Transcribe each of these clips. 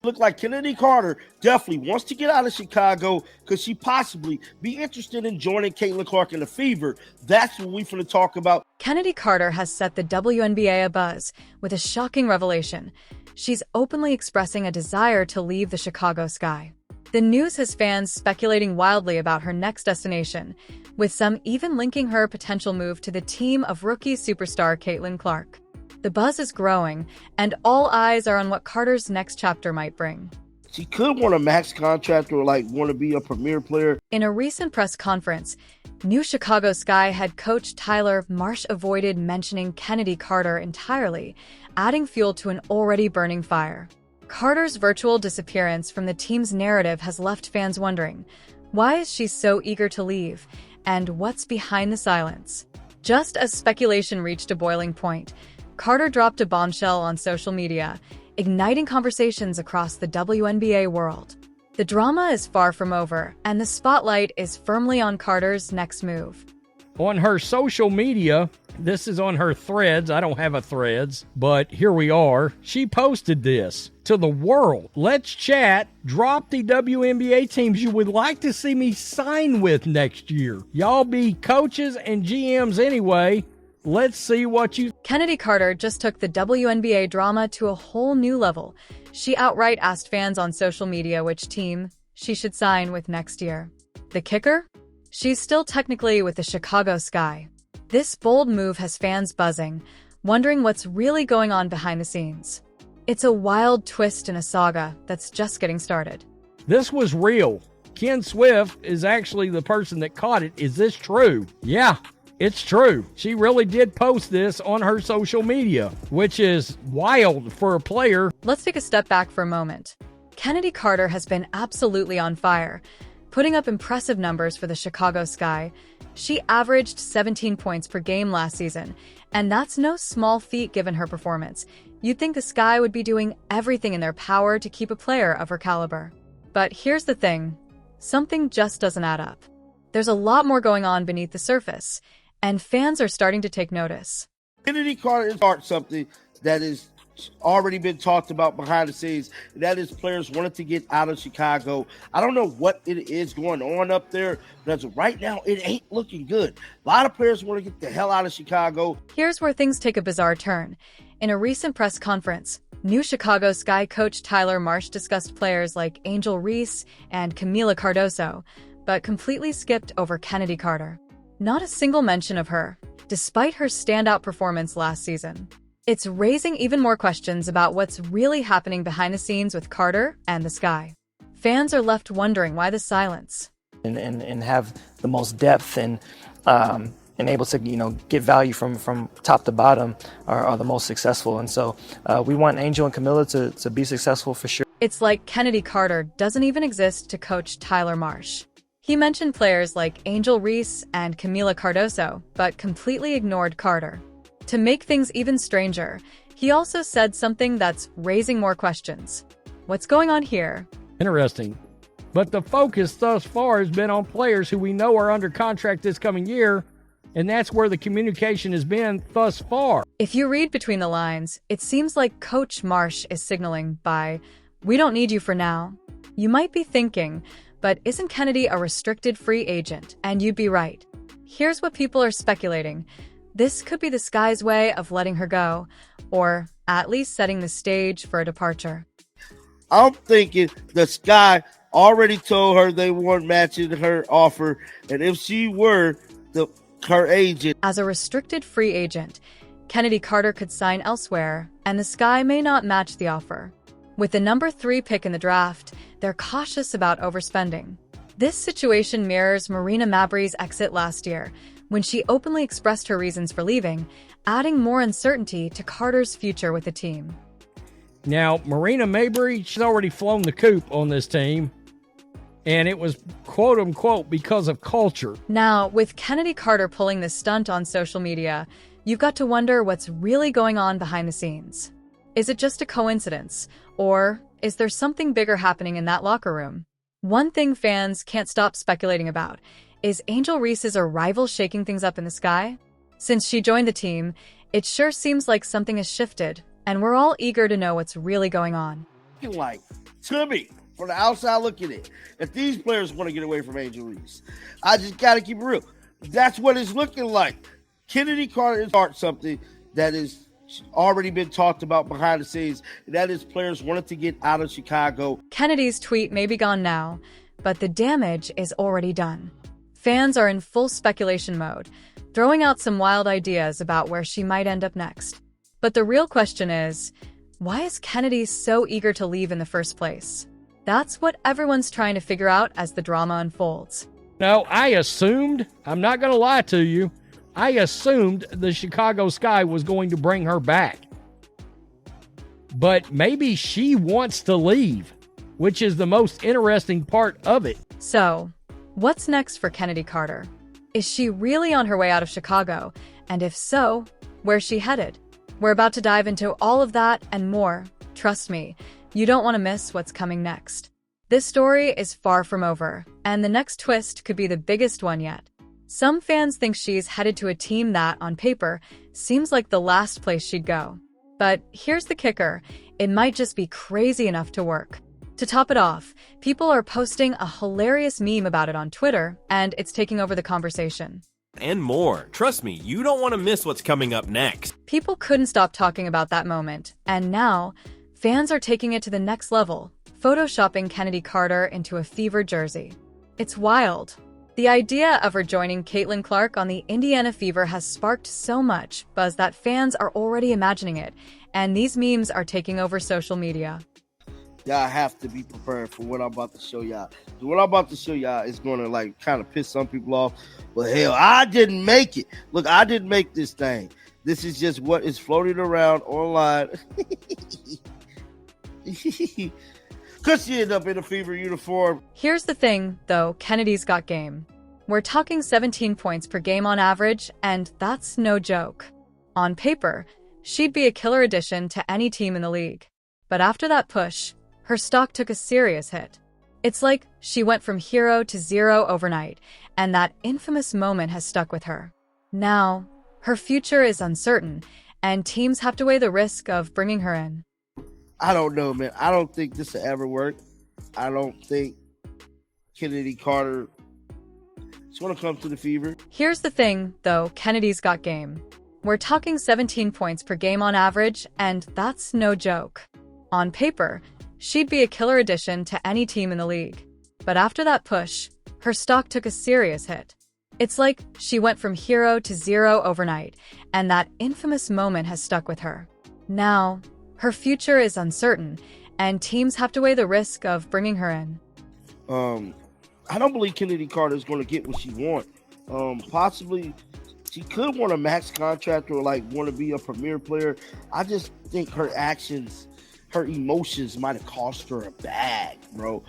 Look like Kennedy Carter definitely wants to get out of Chicago. Could she possibly be interested in joining Caitlin Clark in the Fever? That's what we're going to talk about. Kennedy Carter has set the WNBA abuzz with a shocking revelation. She's openly expressing a desire to leave the Chicago Sky. The news has fans speculating wildly about her next destination, with some even linking her potential move to the team of rookie superstar Caitlin Clark. The buzz is growing, and all eyes are on what Carter's next chapter might bring. She could want a max contract or want to be a premier player. In a recent press conference, new Chicago Sky head coach Tyler Marsh avoided mentioning Kennedy Carter entirely, adding fuel to an already burning fire. Carter's virtual disappearance from the team's narrative has left fans wondering, why is she so eager to leave, and what's behind the silence? Just as speculation reached a boiling point, Carter dropped a bombshell on social media, igniting conversations across the WNBA world. The drama is far from over, and the spotlight is firmly on Carter's next move. On her social media, this is on her Threads. I don't have a Threads, but here we are. She posted this to the world. Let's chat. Drop the WNBA teams you would like to see me sign with next year. Y'all be coaches and GMs anyway. Let's see what you... Kennedy Carter just took the WNBA drama to a whole new level. She outright asked fans on social media which team she should sign with next year. The kicker? She's still technically with the Chicago Sky. This bold move has fans buzzing, wondering what's really going on behind the scenes. It's a wild twist in a saga that's just getting started. This was real. Ken Swift is actually the person that caught it. Is this true? Yeah. It's true. She really did post this on her social media, which is wild for a player. Let's take a step back for a moment. Kennedy Carter has been absolutely on fire, putting up impressive numbers for the Chicago Sky. She averaged 17 points per game last season, and that's no small feat given her performance. You'd think the Sky would be doing everything in their power to keep a player of her caliber. But here's the thing. Something just doesn't add up. There's a lot more going on beneath the surface, and fans are starting to take notice. Kennedy Carter is something that is already been talked about behind the scenes. That is, players wanted to get out of Chicago. I don't know what it is going on up there, but as of right now, it ain't looking good. A lot of players want to get the hell out of Chicago. Here's where things take a bizarre turn. In a recent press conference, new Chicago Sky coach Tyler Marsh discussed players like Angel Reese and Camila Cardoso, but completely skipped over Kennedy Carter. Not a single mention of her, despite her standout performance last season. It's raising even more questions about what's really happening behind the scenes with Carter and the Sky. Fans are left wondering why the silence. And have the most depth and able to get value from top to bottom are the most successful. And so we want Angel and Camilla to be successful for sure. It's like Kennedy Carter doesn't even exist to coach Tyler Marsh. He mentioned players like Angel Reese and Camila Cardoso, but completely ignored Carter. To make things even stranger, he also said something that's raising more questions. What's going on here? Interesting. But the focus thus far has been on players who we know are under contract this coming year, and that's where the communication has been thus far. If you read between the lines, it seems like Coach Marsh is signaling by, "We don't need you for now." You might be thinking, but isn't Kennedy a restricted free agent? And you'd be right. Here's what people are speculating. This could be the Sky's way of letting her go, or at least setting the stage for a departure. I'm thinking the Sky already told her they weren't matching her offer, and if she were her agent. As a restricted free agent, Kennedy Carter could sign elsewhere, and the Sky may not match the offer. With the number 3 pick in the draft, they're cautious about overspending. This situation mirrors Marina Mabrey's exit last year, when she openly expressed her reasons for leaving, adding more uncertainty to Carter's future with the team. Now, Marina Mabrey, she's already flown the coop on this team, and it was quote-unquote because of culture. Now, with Kennedy Carter pulling this stunt on social media, you've got to wonder what's really going on behind the scenes. Is it just a coincidence, or is there something bigger happening in that locker room? One thing fans can't stop speculating about is Angel Reese's arrival shaking things up in the Sky? Since she joined the team, it sure seems like something has shifted, and we're all eager to know what's really going on. Like to me, from the outside looking in, if these players want to get away from Angel Reese. I just got to keep it real. That's what it's looking like. Kennedy Carter is something that is already been talked about behind the scenes. That is players wanted to get out of Chicago. Kennedy's tweet may be gone now, but the damage is already done. Fans are in full speculation mode, throwing out some wild ideas about where she might end up next. But the real question is, why is Kennedy so eager to leave in the first place? That's what everyone's trying to figure out as the drama unfolds. Now, I assumed, I'm not going to lie to you, I assumed the Chicago Sky was going to bring her back. But maybe she wants to leave, which is the most interesting part of it. So, what's next for Chennedy Carter? Is she really on her way out of Chicago? And if so, where's she headed? We're about to dive into all of that and more. Trust me, you don't want to miss what's coming next. This story is far from over, and the next twist could be the biggest one yet. Some fans think she's headed to a team that, on paper, seems like the last place she'd go. But here's the kicker, it might just be crazy enough to work. To top it off, people are posting a hilarious meme about it on Twitter, and it's taking over the conversation. And more. Trust me, you don't want to miss what's coming up next. People couldn't stop talking about that moment, and now, fans are taking it to the next level, photoshopping Chennedy Carter into a Fever jersey. It's wild. The idea of her joining Caitlin Clark on the Indiana Fever has sparked so much buzz that fans are already imagining it, and these memes are taking over social media. Y'all have to be prepared for what I'm about to show y'all. What I'm about to show y'all is going to kind of piss some people off. But hell, I didn't make it. Look, I didn't make this thing. This is just what is floating around online. Could she end up in a Fever uniform? Here's the thing, though, Kennedy's got game. We're talking 17 points per game on average, and that's no joke. On paper, she'd be a killer addition to any team in the league. But after that push, her stock took a serious hit. It's like she went from hero to zero overnight, and that infamous moment has stuck with her. Now, her future is uncertain, and teams have to weigh the risk of bringing her in. I don't know, man. I don't think this will ever work. I don't think Chennedy Carter is going to come to the Fever. Here's the thing, though, Kennedy's got game. We're talking 17 points per game on average, and that's no joke. On paper, she'd be a killer addition to any team in the league. But after that push, her stock took a serious hit. It's like she went from hero to zero overnight, and that infamous moment has stuck with her. Now, her future is uncertain, and teams have to weigh the risk of bringing her in. I don't believe Chennedy Carter is going to get what she wants. Possibly, she could want a max contract or want to be a premier player. I just think her actions, her emotions might have cost her a bag, bro.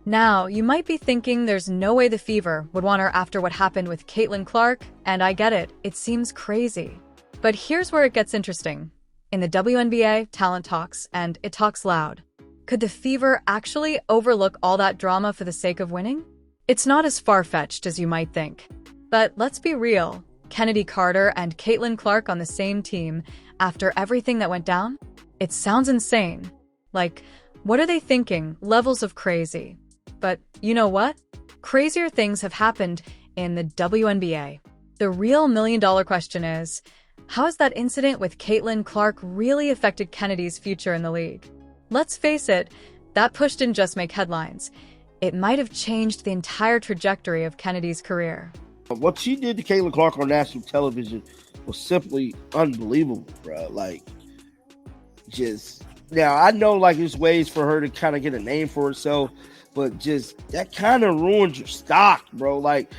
Now, you might be thinking there's no way the Fever would want her after what happened with Caitlin Clark, and I get it, it seems crazy. But here's where it gets interesting. In the WNBA, talent talks, and it talks loud. Could the Fever actually overlook all that drama for the sake of winning? It's not as far-fetched as you might think. But let's be real, Chennedy Carter and Caitlin Clark on the same team after everything that went down? It sounds insane. What are they thinking? Levels of crazy. But you know what? Crazier things have happened in the WNBA. The real million-dollar question is, how has that incident with Caitlin Clark really affected Kennedy's future in the league? Let's face it, that push didn't just make headlines. It might have changed the entire trajectory of Kennedy's career. What she did to Caitlin Clark on national television was simply unbelievable, bro. Now I know there's ways for her to kind of get a name for herself, but just that kind of ruined your stock, bro. Like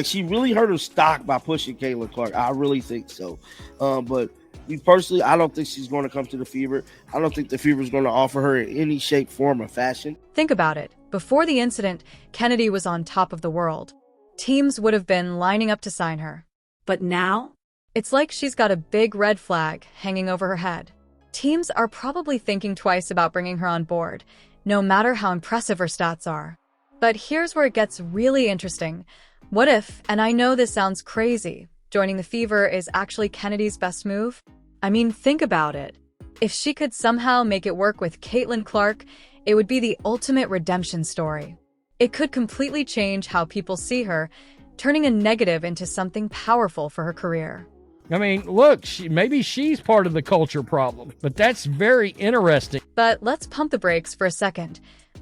she really hurt her stock by pushing Caitlin Clark. I really think so. But me personally, I don't think she's going to come to the Fever. I don't think the Fever is going to offer her in any shape, form, or fashion. Think about it. Before the incident, Chennedy was on top of the world. Teams would have been lining up to sign her. But now, it's like she's got a big red flag hanging over her head. Teams are probably thinking twice about bringing her on board, no matter how impressive her stats are. But here's where it gets really interesting. What if, and I know this sounds crazy, joining the Fever is actually Kennedy's best move? I mean, think about it. If she could somehow make it work with Caitlin Clark, it would be the ultimate redemption story. It could completely change how people see her, turning a negative into something powerful for her career. I mean, look, maybe she's part of the culture problem, but that's very interesting. But let's pump the brakes for a second.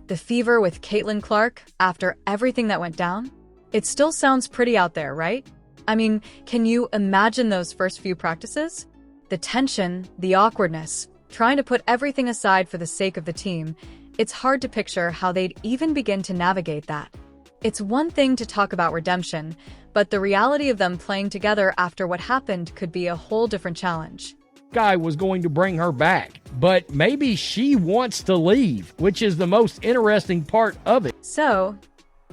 The fever with Caitlin Clark after everything that went down? It still sounds pretty out there, right? I mean, can you imagine those first few practices? The tension, the awkwardness, trying to put everything aside for the sake of the team. It's hard to picture how they'd even begin to navigate that. It's one thing to talk about redemption, but the reality of them playing together after what happened could be a whole different challenge. Guy was going to bring her back, but maybe she wants to leave, which is the most interesting part of it. So,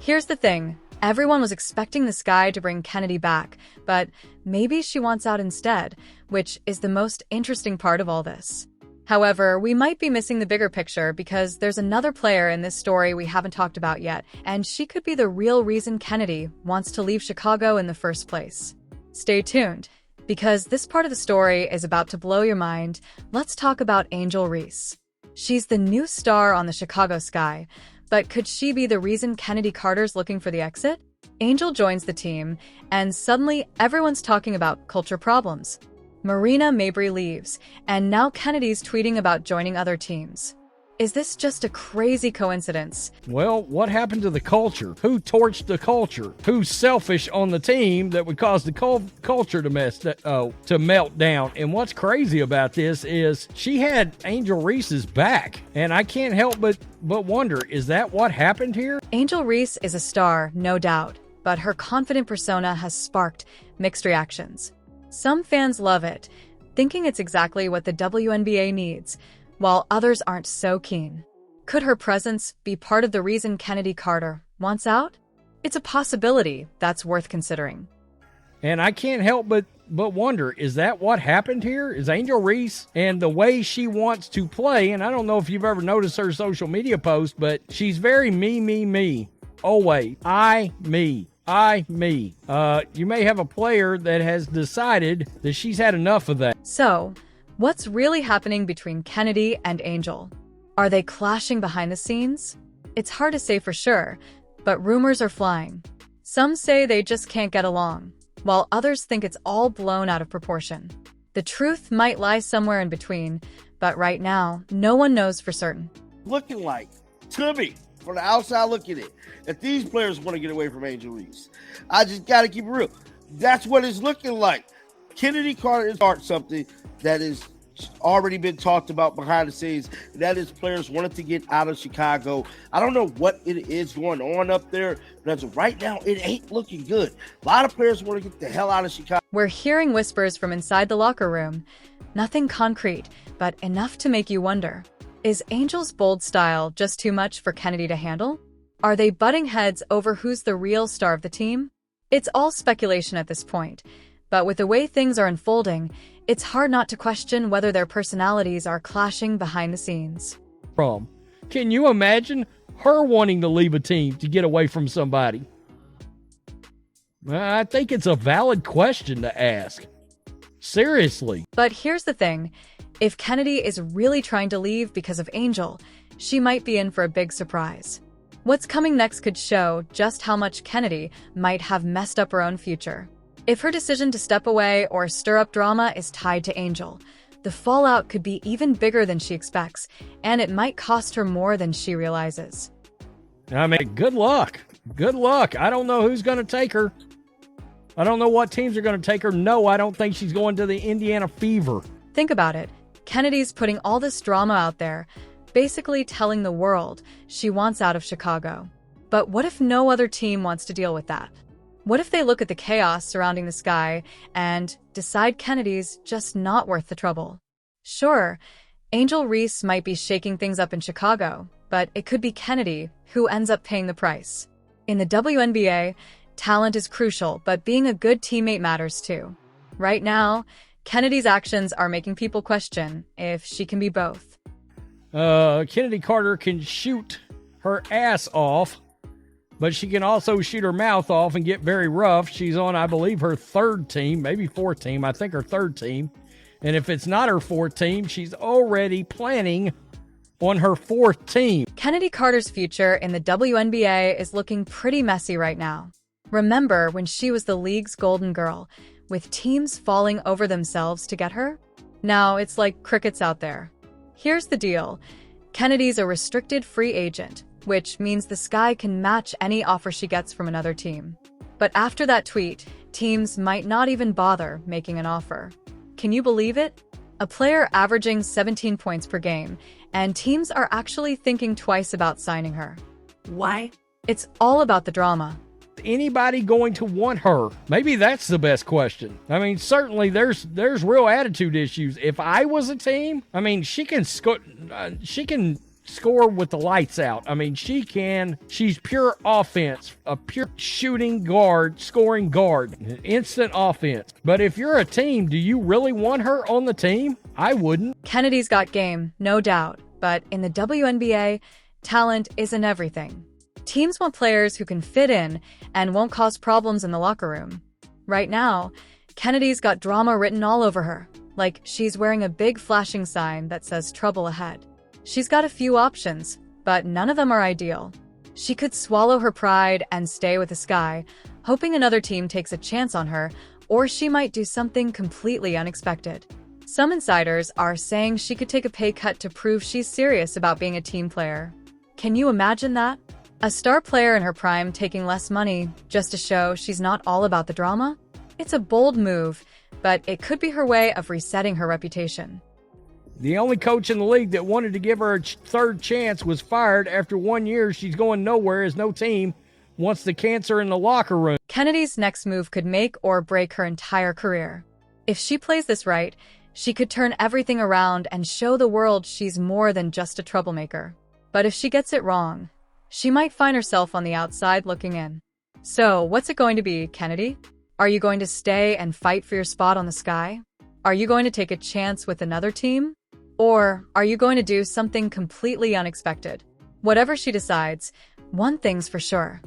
here's the thing. Everyone was expecting the Sky to bring Chennedy back, but maybe she wants out instead, which is the most interesting part of all this. However, we might be missing the bigger picture because there's another player in this story we haven't talked about yet, and she could be the real reason Chennedy wants to leave Chicago in the first place. Stay tuned, because this part of the story is about to blow your mind. Let's talk about Angel Reese. She's the new star on the Chicago Sky, but could she be the reason Chennedy Carter's looking for the exit? Angel joins the team, and suddenly everyone's talking about culture problems. Marina Mabrey leaves, and now Kennedy's tweeting about joining other teams. Is this just a crazy coincidence? Well, what happened to the culture? Who torched the culture? Who's selfish on the team that would cause the culture to melt down? And what's crazy about this is she had Angel Reese's back, and I can't help but wonder, is that what happened here? Angel Reese is a star, no doubt, but her confident persona has sparked mixed reactions. Some fans love it, thinking it's exactly what the WNBA needs, while others aren't so keen. Could her presence be part of the reason Chennedy Carter wants out? It's a possibility that's worth considering. And I can't help but wonder, is that what happened here? Is Angel Reese and the way she wants to play, and I don't know if you've ever noticed her social media post, but she's very me. Always. Me. You may have a player that has decided that she's had enough of that. So, what's really happening between Chennedy and Angel? Are they clashing behind the scenes? It's hard to say for sure, but rumors are flying. Some say they just can't get along, while others think it's all blown out of proportion. The truth might lie somewhere in between, but right now, no one knows for certain. Looking like, to me, from the outside looking at it, that these players want to get away from Angel Reese. I just got to keep it real. That's what it's looking like. Chennedy Carter is something that is already been talked about behind the scenes. That is players wanted to get out of Chicago. I don't know what it is going on up there, but as of right now, it ain't looking good. A lot of players want to get the hell out of Chicago. We're hearing whispers from inside the locker room. Nothing concrete, but enough to make you wonder. Is Angel's bold style just too much for Chennedy to handle? Are they butting heads over who's the real star of the team? It's all speculation at this point, but with the way things are unfolding, it's hard not to question whether their personalities are clashing behind the scenes. Can you imagine her wanting to leave a team to get away from somebody? I think it's a valid question to ask. Seriously. But here's the thing. If Chennedy is really trying to leave because of Angel, she might be in for a big surprise. What's coming next could show just how much Chennedy might have messed up her own future. If her decision to step away or stir up drama is tied to Angel, the fallout could be even bigger than she expects, and it might cost her more than she realizes. I mean, good luck. Good luck. I don't know who's going to take her. I don't know what teams are going to take her. No, I don't think she's going to the Indiana Fever. Think about it. Kennedy's putting all this drama out there, basically telling the world she wants out of Chicago. But what if no other team wants to deal with that? What if they look at the chaos surrounding the Sky and decide Kennedy's just not worth the trouble? Sure, Angel Reese might be shaking things up in Chicago, but it could be Chennedy who ends up paying the price. In the WNBA, talent is crucial, but being a good teammate matters too. Right now, Kennedy's actions are making people question if she can be both. Chennedy Carter can shoot her ass off, but she can also shoot her mouth off and get very rough. She's on, I believe, her third team, maybe fourth team. I think her third team. And if it's not her fourth team, she's already planning on her fourth team. Chennedy Carter's future in the WNBA is looking pretty messy right now. Remember when she was the league's golden girl, with teams falling over themselves to get her? Now it's like crickets out there. Here's the deal. Kennedy's a restricted free agent, which means the Sky can match any offer she gets from another team. But after that tweet, teams might not even bother making an offer. Can you believe it? A player averaging 17 points per game, and teams are actually thinking twice about signing her. Why? It's all about the drama. Anybody going to want her? Maybe that's the best question. I mean, certainly there's real attitude issues. If I was a team, I mean, she can score with the lights out. I mean, she's pure offense, a pure shooting guard, scoring guard, instant offense. But if you're a team, do you really want her on the team? I wouldn't. Kennedy's got game, no doubt, but in the WNBA, talent isn't everything. Teams want players who can fit in and won't cause problems in the locker room. Right now, Kennedy's got drama written all over her, like she's wearing a big flashing sign that says trouble ahead. She's got a few options, but none of them are ideal. She could swallow her pride and stay with the Sky, hoping another team takes a chance on her, or she might do something completely unexpected. Some insiders are saying she could take a pay cut to prove she's serious about being a team player. Can you imagine that? A star player in her prime taking less money just to show she's not all about the drama? It's a bold move, but it could be her way of resetting her reputation. The only coach in the league that wanted to give her a third chance was fired after 1 year. She's going nowhere as no team wants the cancer in the locker room. Kennedy's next move could make or break her entire career. If she plays this right, she could turn everything around and show the world she's more than just a troublemaker. But if she gets it wrong, she might find herself on the outside looking in. So, what's it going to be, Chennedy? Are you going to stay and fight for your spot on the Sky? Are you going to take a chance with another team? Or are you going to do something completely unexpected? Whatever she decides, one thing's for sure.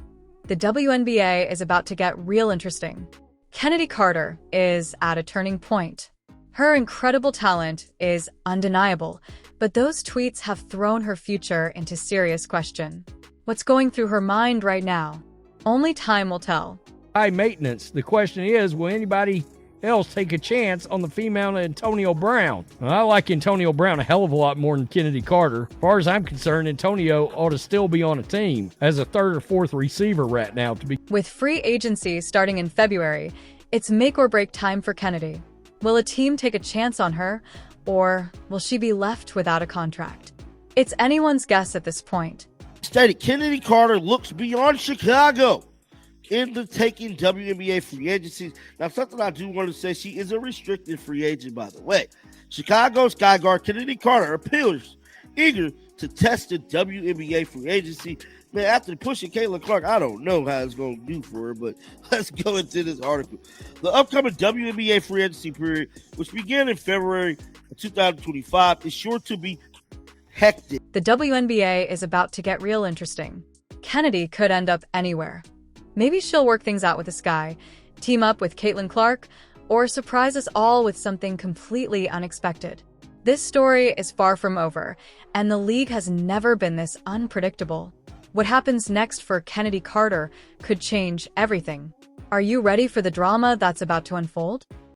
The WNBA is about to get real interesting. Chennedy Carter is at a turning point. Her incredible talent is undeniable, but those tweets have thrown her future into serious question. What's going through her mind right now? Only time will tell. High maintenance. The question is, will anybody else take a chance on the female Antonio Brown? Well, I like Antonio Brown a hell of a lot more than Chennedy Carter. As far as I'm concerned, Antonio ought to still be on a team as a third or fourth receiver right now. With free agency starting in February, it's make or break time for Chennedy. Will a team take a chance on her, or will she be left without a contract? It's anyone's guess at this point. Stated Chennedy Carter looks beyond Chicago into taking WNBA free agencies. Now, something I do want to say, she is a restricted free agent, by the way. Chicago Sky guard Chennedy Carter appears eager to test the WNBA free agency. Man, after pushing Caitlin Clark, I don't know how it's going to do for her, but let's go into this article. The upcoming WNBA free agency period, which began in February of 2025, is sure to be hectic. The WNBA is about to get real interesting. Chennedy could end up anywhere. Maybe she'll work things out with the Sky, team up with Caitlin Clark, or surprise us all with something completely unexpected. This story is far from over, and the league has never been this unpredictable. What happens next for Chennedy Carter could change everything. Are you ready for the drama that's about to unfold?